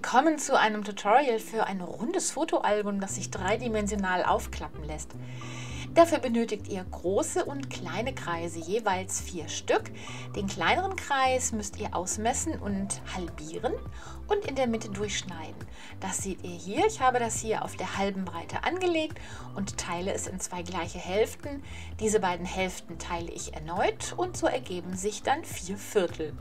Willkommen zu einem Tutorial für ein rundes Fotoalbum, das sich dreidimensional aufklappen lässt. Dafür benötigt ihr große und kleine Kreise, jeweils 4 Stück. Den kleineren Kreis müsst ihr ausmessen und halbieren und in der Mitte durchschneiden. Das seht ihr hier. Ich habe das hier auf der halben Breite angelegt und teile es in 2 gleiche Hälften. Diese beiden Hälften teile ich erneut und so ergeben sich dann 4 Viertel.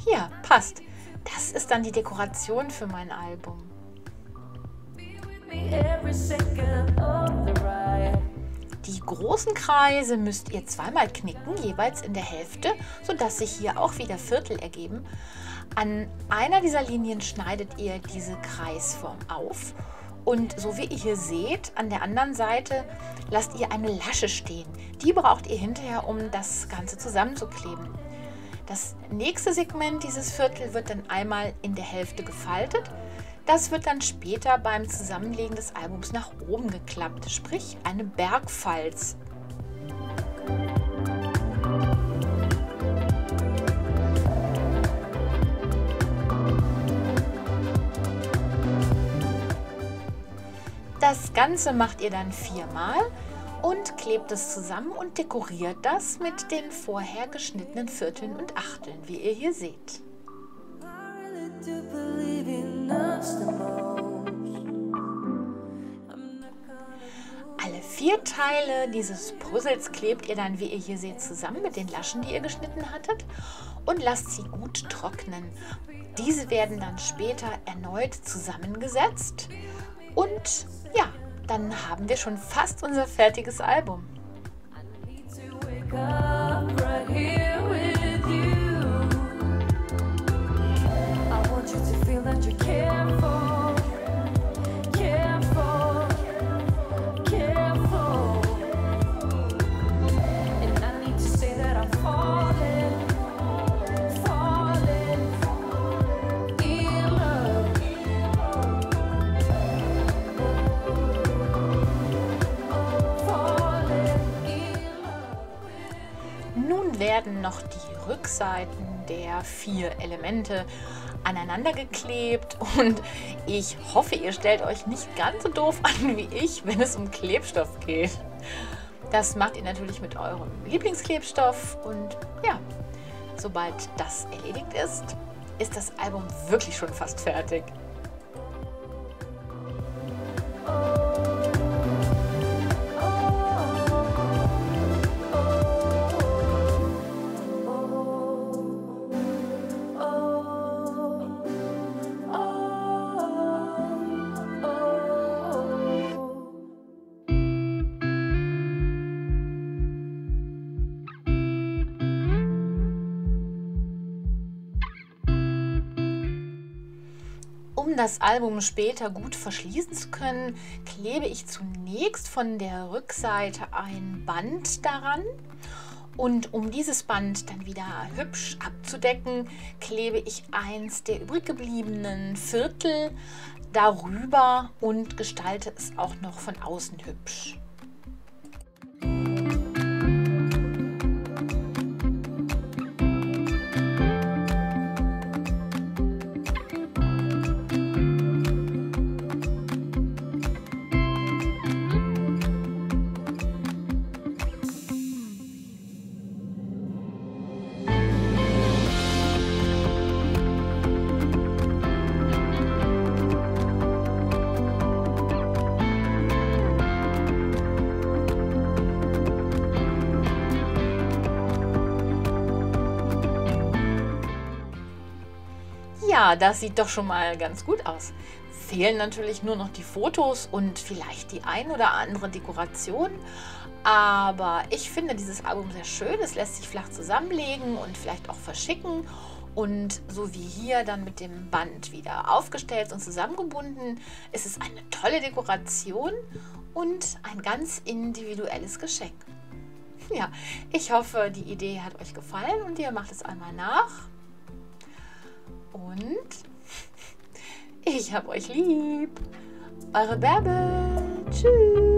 Hier, passt. Das ist dann die Dekoration für mein Album. Die großen Kreise müsst ihr zweimal knicken, jeweils in der Hälfte, sodass sich hier auch wieder Viertel ergeben. An einer dieser Linien schneidet ihr diese Kreisform auf. Und so wie ihr hier seht, an der anderen Seite lasst ihr eine Lasche stehen. Die braucht ihr hinterher, um das Ganze zusammenzukleben. Das nächste Segment dieses Viertel wird dann einmal in der Hälfte gefaltet. Das wird dann später beim Zusammenlegen des Albums nach oben geklappt, sprich eine Bergfalz. Das Ganze macht ihr dann 4-mal und klebt es zusammen und dekoriert das mit den vorher geschnittenen Vierteln und Achteln, wie ihr hier seht. Alle 4 Teile dieses Puzzles klebt ihr dann, wie ihr hier seht, zusammen mit den Laschen, die ihr geschnitten hattet, und lasst sie gut trocknen. Diese werden dann später erneut zusammengesetzt und ja, dann haben wir schon fast unser fertiges Album. Nun werden noch die Rückseiten der 4 Elemente aneinander geklebt und ich hoffe, ihr stellt euch nicht ganz so doof an wie ich, wenn es um Klebstoff geht. Das macht ihr natürlich mit eurem Lieblingsklebstoff und ja, sobald das erledigt ist, ist das Album wirklich schon fast fertig. Um das Album später gut verschließen zu können, klebe ich zunächst von der Rückseite ein Band daran. Und um dieses Band dann wieder hübsch abzudecken, klebe ich eins der übrig gebliebenen Viertel darüber und gestalte es auch noch von außen hübsch. Ja, das sieht doch schon mal ganz gut aus. Fehlen natürlich nur noch die Fotos und vielleicht die ein oder andere Dekoration. Aber ich finde dieses Album sehr schön. Es lässt sich flach zusammenlegen und vielleicht auch verschicken. Und so wie hier dann mit dem Band wieder aufgestellt und zusammengebunden, ist es eine tolle Dekoration und ein ganz individuelles Geschenk. Ja, ich hoffe, die Idee hat euch gefallen und ihr macht es einmal nach. Und ich hab euch lieb. Eure Bärbe. Tschüss.